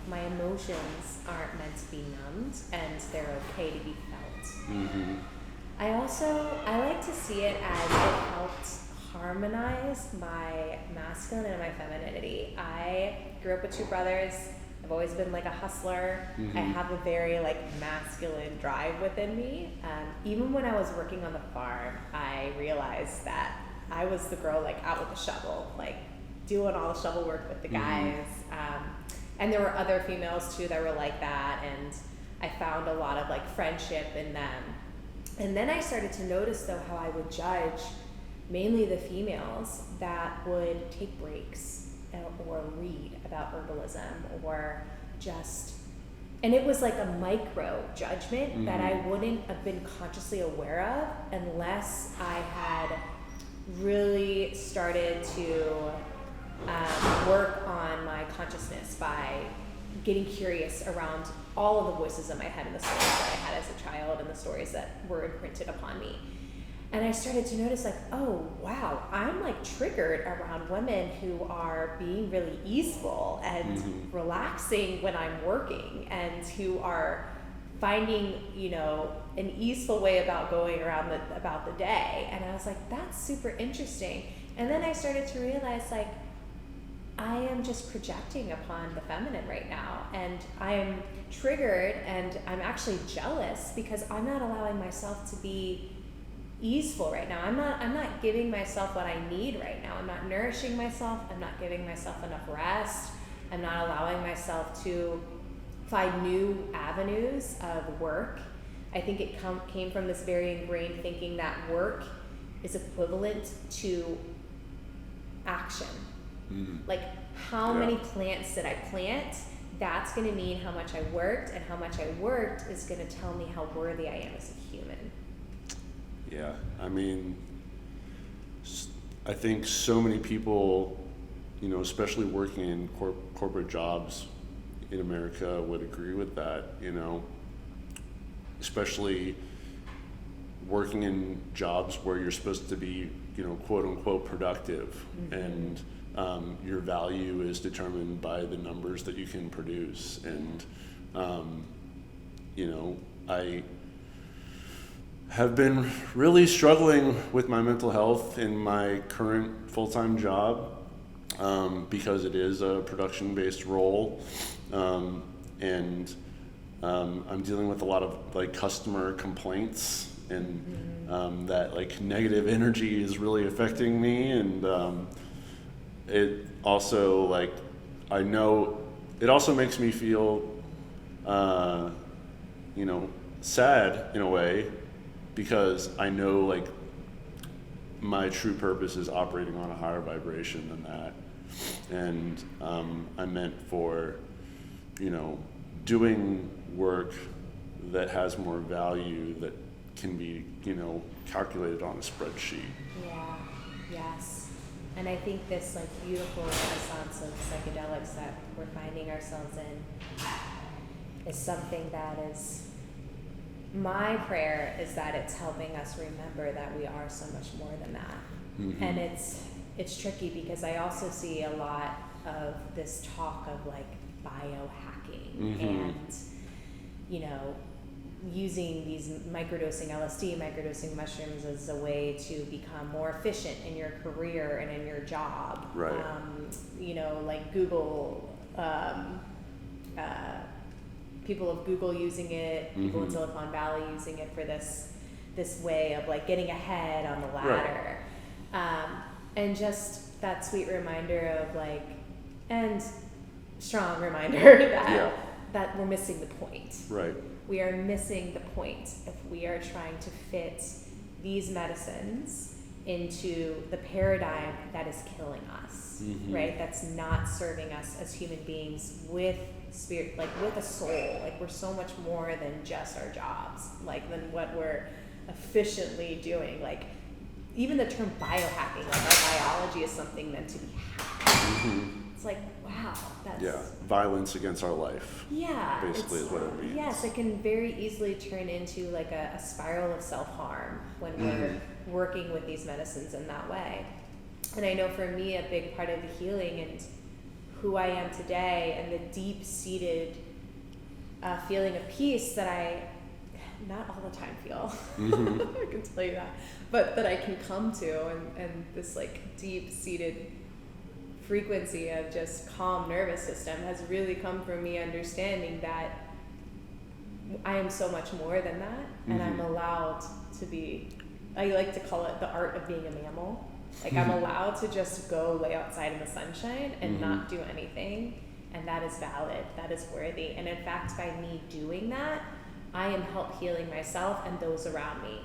Speaker 2: my emotions aren't meant to be numbed and they're okay to be felt. I like to see it as it helped harmonize my masculine and my femininity. I grew up with two brothers. I've always been like a hustler. I have a very like masculine drive within me. Even when I was working on the farm, I realized that I was the girl like out with the shovel, like doing all the shovel work with the guys. And there were other females too that were like that, and I found a lot of like friendship in them. And then I started to notice though how I would judge mainly the females that would take breaks or read about herbalism or just, and it was like a micro judgment that I wouldn't have been consciously aware of unless I had really started to work on my consciousness by getting curious around all of the voices in my head and the stories that I had as a child and the stories that were imprinted upon me. And I started to notice like, oh, wow, I'm like triggered around women who are being really easeful and relaxing when I'm working, and who are finding, you know, an easeful way about going around about the day. And I was like, that's super interesting. And then I started to realize like, I am just projecting upon the feminine right now, and I am triggered and I'm actually jealous because I'm not allowing myself to be easeful right now. I'm not giving myself what I need right now. I'm not nourishing myself. I'm not giving myself enough rest. I'm not allowing myself to find new avenues of work. I think it came from this very ingrained thinking that work is equivalent to action. Like how many plants did I plant? That's going to mean how much I worked, and how much I worked is going to tell me how worthy I am as a human.
Speaker 1: Yeah, I mean, I think so many people, you know, especially working in corporate jobs in America would agree with that, you know, especially working in jobs where you're supposed to be, you know, quote unquote productive, and your value is determined by the numbers that you can produce. And, you know, I have been really struggling with my mental health in my current full-time job, because it is a production-based role, and I'm dealing with a lot of like customer complaints, and that like negative energy is really affecting me, and it also like, I know it also makes me feel you know, sad in a way, because I know like my true purpose is operating on a higher vibration than that, and I'm meant for, you know, doing work that has more value that can be, you know, calculated on a spreadsheet.
Speaker 2: Yeah, yes. And I think this like beautiful renaissance of psychedelics that we're finding ourselves in is something that is, my prayer is that it's helping us remember that we are so much more than that. And it's tricky because I also see a lot of this talk of like biohacking and, you know, using these microdosing LSD, microdosing mushrooms as a way to become more efficient in your career and in your job.
Speaker 1: Right.
Speaker 2: You know, like Google people of Google using it, people in Silicon Valley using it for this way of like getting ahead on the ladder. Right. And just that sweet reminder of like, and strong reminder that we're missing the point.
Speaker 1: Right.
Speaker 2: We are missing the point if we are trying to fit these medicines into the paradigm that is killing us, right? That's not serving us as human beings with spirit, like with a soul. Like we're so much more than just our jobs, like than what we're efficiently doing. Like even the term biohacking, like our biology is something meant to be hacked. It's like, wow, that's
Speaker 1: violence against our life.
Speaker 2: Yeah,
Speaker 1: basically is what it means.
Speaker 2: Yes, it can very easily turn into like a spiral of self-harm when we're working with these medicines in that way. And I know for me, a big part of the healing and who I am today and the deep-seated feeling of peace that I not all the time feel, I can tell you that, but that I can come to, and this like deep-seated frequency of just calm nervous system has really come from me understanding that I am so much more than that, and I'm allowed to be, I like to call it the art of being a mammal. Like I'm allowed to just go lay outside in the sunshine and not do anything, and that is valid, that is worthy. And in fact, by me doing that, I am help healing myself and those around me,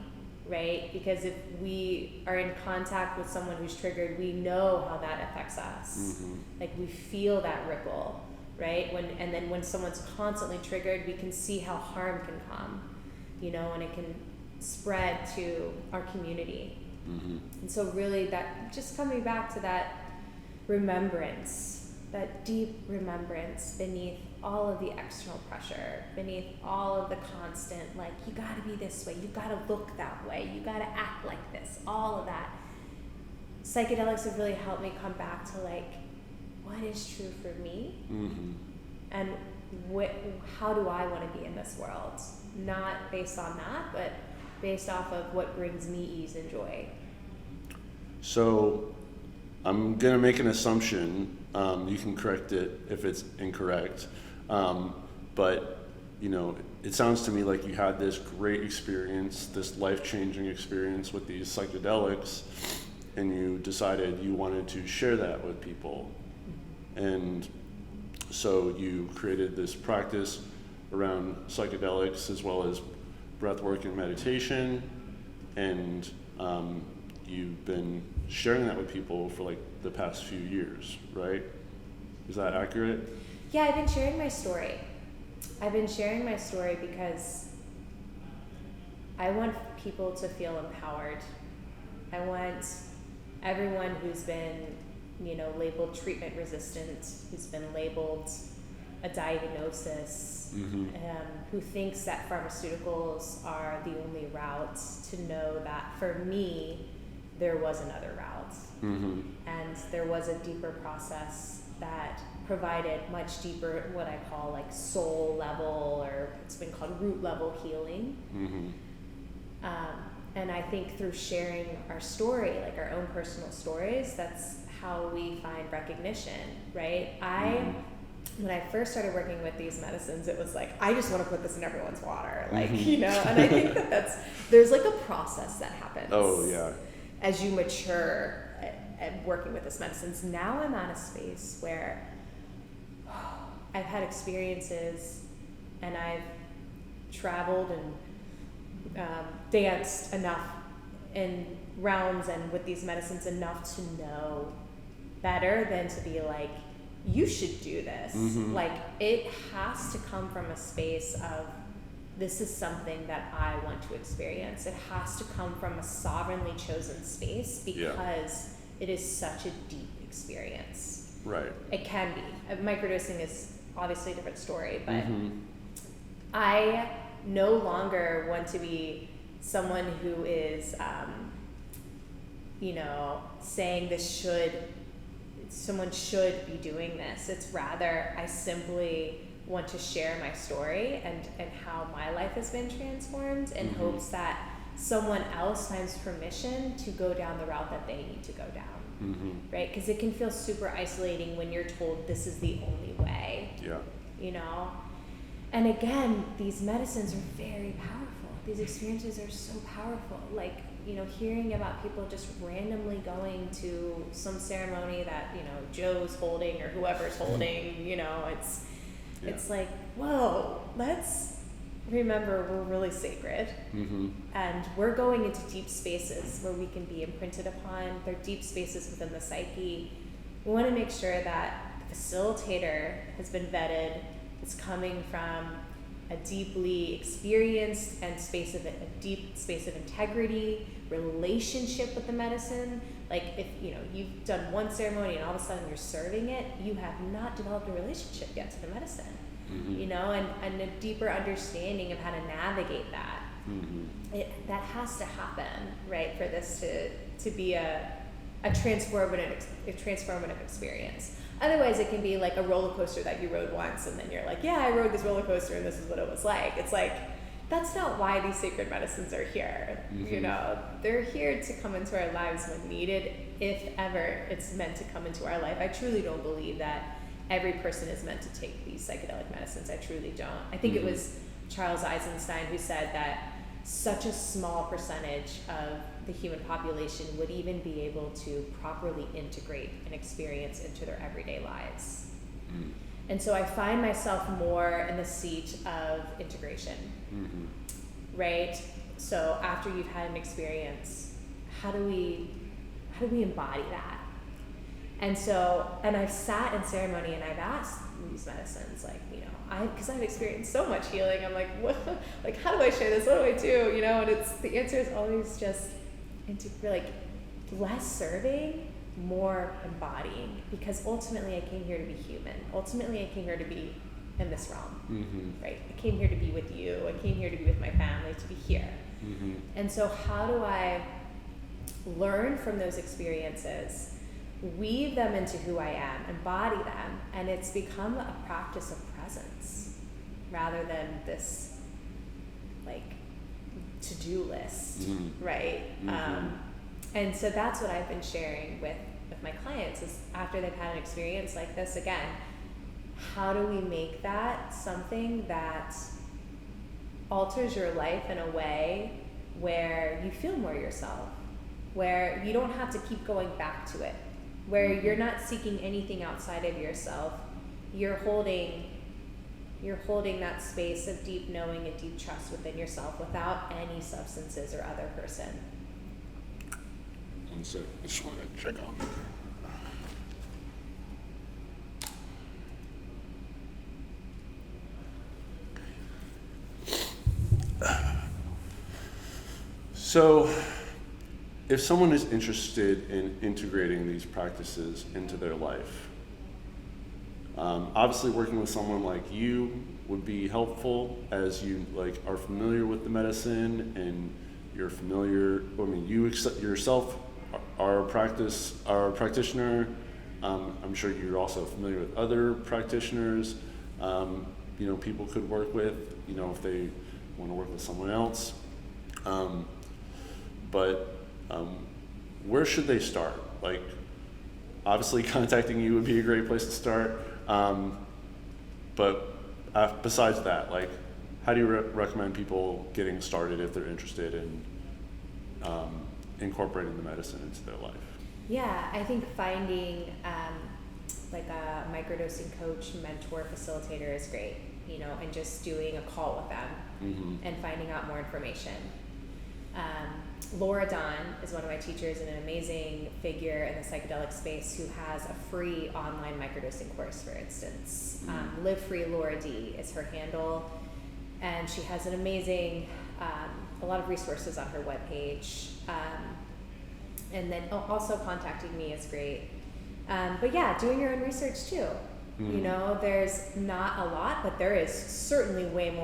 Speaker 2: right? Because if we are in contact with someone who's triggered, we know how that affects us. Like we feel that ripple, right? And then when someone's constantly triggered, we can see how harm can come, you know, and it can spread to our community. And so really that, just coming back to that remembrance, that deep remembrance beneath all of the external pressure, beneath all of the constant, like, you gotta be this way, you gotta look that way, you gotta act like this, all of that. Psychedelics have really helped me come back to like, what is true for me? And how do I want to be in this world? Not based on that, but based off of what brings me ease and joy.
Speaker 1: So I'm going to make an assumption. You can correct it if it's incorrect. But, you know, it sounds to me like you had this great experience, this life-changing experience with these psychedelics, and you decided you wanted to share that with people. And so you created this practice around psychedelics as well as breathwork and meditation, and you've been sharing that with people for like the past few years, right? Is that accurate?
Speaker 2: Yeah, I've been sharing my story. I've been sharing my story because I want people to feel empowered. I want everyone who's been, you know, labeled treatment resistant, who's been labeled a diagnosis, who thinks that pharmaceuticals are the only route, to know that for me, there was another route. And there was a deeper process that provided much deeper, what I call like soul level, or it's been called root level healing. And I think through sharing our story, like our own personal stories, that's how we find recognition, right? When I first started working with these medicines, it was like, I just want to put this in everyone's water, like, you know, and I think that there's like a process that happens.
Speaker 1: Oh, yeah.
Speaker 2: As you mature at working with these medicines. Now I'm at a space where I've had experiences and I've traveled and danced enough in rounds and with these medicines enough to know better than to be like, you should do this. Like, it has to come from a space of, this is something that I want to experience. It has to come from a sovereignly chosen space because it is such a deep experience.
Speaker 1: Right.
Speaker 2: It can be. Microdosing is obviously a different story, but I no longer want to be someone who is, you know, saying someone should be doing this. It's rather, I simply want to share my story and how my life has been transformed in hopes that someone else finds permission to go down the route that they need to go down, right? Because it can feel super isolating when you're told this is the only way, you know? And again, these medicines are very powerful. These experiences are so powerful. Like, you know, hearing about people just randomly going to some ceremony that, you know, Joe's holding or whoever's holding, you know, it's like, whoa, let's remember we're really sacred. And we're going into deep spaces where we can be imprinted upon. They're deep spaces within the psyche. We want to make sure that the facilitator has been vetted. It's coming from a deeply experienced and a deep space of integrity, relationship with the medicine. Like, if you know you've done one ceremony and all of a sudden you're serving it, you have not developed a relationship yet to the medicine. You know, and a deeper understanding of how to navigate that. That has to happen, right, for this to be a transformative experience. Otherwise, it can be like a roller coaster that you rode once, and then you're like, yeah, I rode this roller coaster, and this is what it was like. It's like, that's not why these sacred medicines are here. You know, they're here to come into our lives when needed, if ever it's meant to come into our life. I truly don't believe that every person is meant to take these psychedelic medicines. I truly don't. I think it was Charles Eisenstein who said that such a small percentage of the human population would even be able to properly integrate an experience into their everyday lives. And so I find myself more in the seat of integration, right? So after you've had an experience, how do we embody that? And so, and I've sat in ceremony and I've asked these medicines, like, you know, because I've experienced so much healing. I'm like, what? Like, how do I share this? What do I do? You know, and the answer is always just like less serving, more embodying. Because ultimately, I came here to be human. Ultimately, I came here to be in this realm, right? I came here to be with you. I came here to be with my family, to be here. And so, how do I learn from those experiences? Weave them into who I am, embody them, and it's become a practice of presence rather than this like to-do list, right? And so that's what I've been sharing with my clients is after they've had an experience like this, again, how do we make that something that alters your life in a way where you feel more yourself, where you don't have to keep going back to it, where you're not seeking anything outside of yourself. You're holding that space of deep knowing and deep trust within yourself without any substances or other person.
Speaker 1: One sec, I just want to check on. So, if someone is interested in integrating these practices into their life, obviously working with someone like you would be helpful, as you like are familiar with the medicine and you're familiar. I mean, you yourself are a practitioner. I'm sure you're also familiar with other practitioners. You know, people could work with. You know, if they want to work with someone else. But where should they start? Like, obviously contacting you would be a great place to start. But besides that, like, how do you recommend people getting started if they're interested in incorporating the medicine into their life?
Speaker 2: Yeah, I think finding like a microdosing coach, mentor, facilitator is great, you know, and just doing a call with them and finding out more information. Laura Don is one of my teachers and an amazing figure in the psychedelic space who has a free online microdosing course, for instance. Live Free Laura D is her handle, and she has an amazing, a lot of resources on her webpage. And then also contacting me is great. But yeah, doing your own research too. You know, there's not a lot, but there is certainly way more